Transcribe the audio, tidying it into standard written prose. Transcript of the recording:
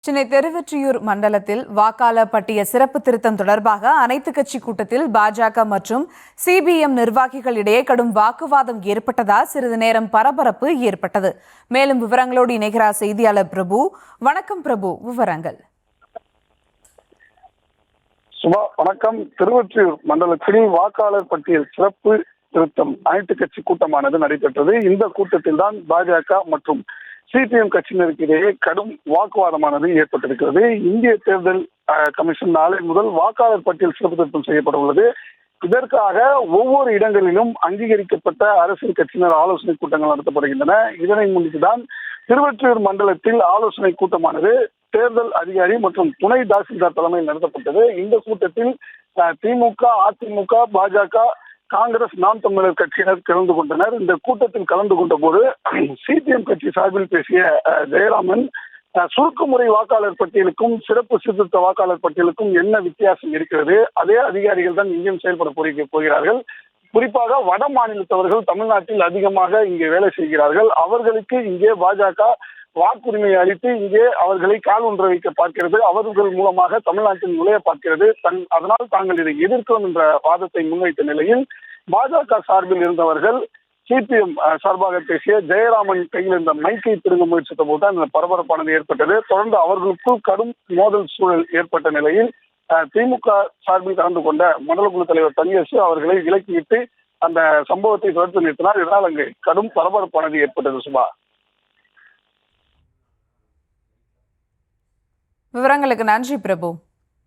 சென்னை திருவொற்றியூர் மண்டலத்தில் வாக்காளர் பட்டியல் சிறப்பு திருத்தம் தொடர்பாக அனைத்து கட்சி கூட்டத்தில் பாஜக மற்றும் சிபிஎம் நிர்வாகிகளிடையே கடும் வாக்குவாதம் ஏற்பட்டதால் சிறிது நேரம் பரபரப்பு ஏற்பட்டது. மேலும் விவரங்களோடு இணைகிறார் செய்தியாளர் பிரபு. வணக்கம் பிரபு, விவரங்கள். சுபா, வணக்கம். திருவொற்றியூர் மண்டலத்தில் வாக்காளர் பட்டியல் சிறப்பு திருத்தம் அனைத்து கட்சி கூட்டமானது நடைபெற்றது. இந்த கூட்டத்தில் தான் பாஜக மற்றும் சிபிஎம் கட்சியினருக்கு இடையே கடும் வாக்குவாதமானது ஏற்பட்டிருக்கிறது. இந்திய தேர்தல் கமிஷன் நாளை முதல் வாக்காளர் பட்டியல் சிறப்பு திருத்தம் செய்யப்பட உள்ளது. இதற்காக ஒவ்வொரு இடங்களிலும் அங்கீகரிக்கப்பட்ட அரசியல் கட்சியினர் ஆலோசனை கூட்டங்கள் நடத்தப்படுகின்றன. இதனை முன்னிட்டுதான் திருவொற்றியூர் மண்டலத்தில் ஆலோசனை கூட்டமானது தேர்தல் அதிகாரி மற்றும் துணை தாசில்தார் தலைமையில் நடத்தப்பட்டது. இந்த கூட்டத்தில் திமுக, அதிமுக, பாஜக, காங்கிரஸ், நாம் தமிழர் கட்சியினர் கலந்து கொண்டனர். இந்த கூட்டத்தில் கலந்து கொண்ட போது சிபிஎம் கட்சி சார்பில் பேசிய ஜெயராமன், சுருக்குமுறை வாக்காளர் பட்டியலுக்கும் சிறப்பு சீர்திருத்த வாக்காளர் பட்டியலுக்கும் என்ன வித்தியாசம் இருக்கிறது, அதே அதிகாரிகள் தான் இங்கேயும் செயல்பட போகிறார்கள். குறிப்பாக வட மாநிலத்தவர்கள் தமிழ்நாட்டில் அதிகமாக இங்கே வேலை செய்கிறார்கள். அவர்களுக்கு இங்கே பாஜக வாக்குரிமை அளித்து இங்கே அவர்களை கால் ஒன்ற வைக்க பார்க்கிறது. அவர்கள் மூலமாக தமிழ்நாட்டில் நுழைய பார்க்கிறது. அதனால் தாங்கள் இதை எதிர்க்கிறோம் என்ற வாதத்தை முன்வைத்த நிலையில் பாஜக சார்பில் இருந்தவர்கள் சிபிஎம் சார்பாக பேசிய ஜெயராமன் கையில் இருந்த மைக்கை திரும்ப முயற்சித்த போது அந்த பரபரப்பானது ஏற்பட்டது. தொடர்ந்து அவர்களுக்குள் கடும் மோதல் சூழல் ஏற்பட்ட நிலையில் திமுக சார்பில் கலந்து கொண்ட மண்டல குழு தலைவர் தனியரசு அவர்களை விலக்கிவிட்டு அந்த சம்பவத்தை தொடர்ந்து நிறுத்தினார். இதனால் அங்கு கடும் பரபரப்பானது ஏற்பட்டது. சுபா, விவரங்களுக்கு நன்றி பிரபு.